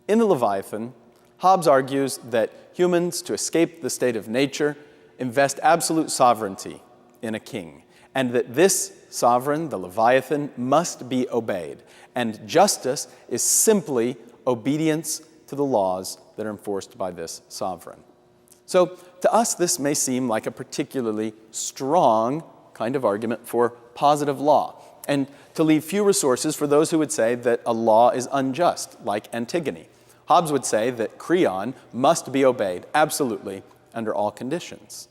In the Leviathan, Hobbes argues that humans, to escape the state of nature, invest absolute sovereignty in a king, and that this sovereign, the Leviathan, must be obeyed, and justice is simply obedience to the laws that are enforced by this sovereign. So, to us, this may seem like a particularly strong kind of argument for positive law, and to leave few resources for those who would say that a law is unjust, like Antigone. Hobbes would say that Creon must be obeyed absolutely under all conditions.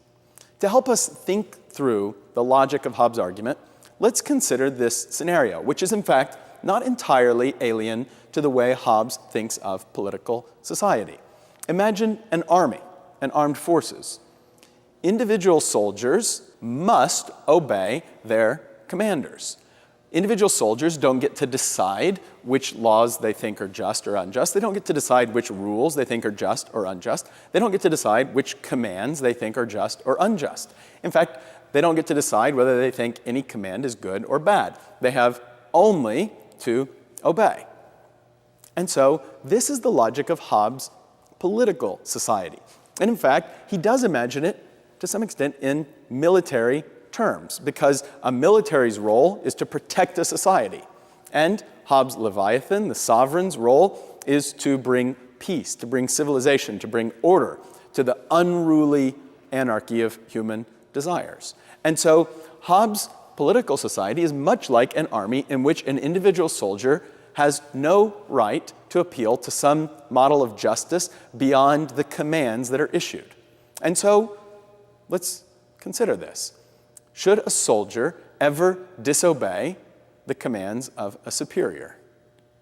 To help us think through the logic of Hobbes' argument, let's consider this scenario, which is in fact not entirely alien to the way Hobbes thinks of political society. Imagine an army and armed forces. Individual soldiers must obey their commanders. Individual soldiers don't get to decide which laws they think are just or unjust. They don't get to decide which rules they think are just or unjust. They don't get to decide which commands they think are just or unjust. In fact, they don't get to decide whether they think any command is good or bad. They have only to obey. And so this is the logic of Hobbes' political society. And in fact, he does imagine it to some extent in military terms, because a military's role is to protect a society. And Hobbes' Leviathan, the sovereign's role, is to bring peace, to bring civilization, to bring order to the unruly anarchy of human desires. And so Hobbes' political society is much like an army in which an individual soldier has no right to appeal to some model of justice beyond the commands that are issued. And so let's consider this. Should a soldier ever disobey the commands of a superior?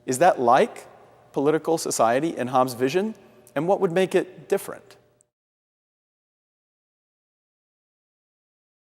Is that like political society in Hobbes' vision? And what would make it different?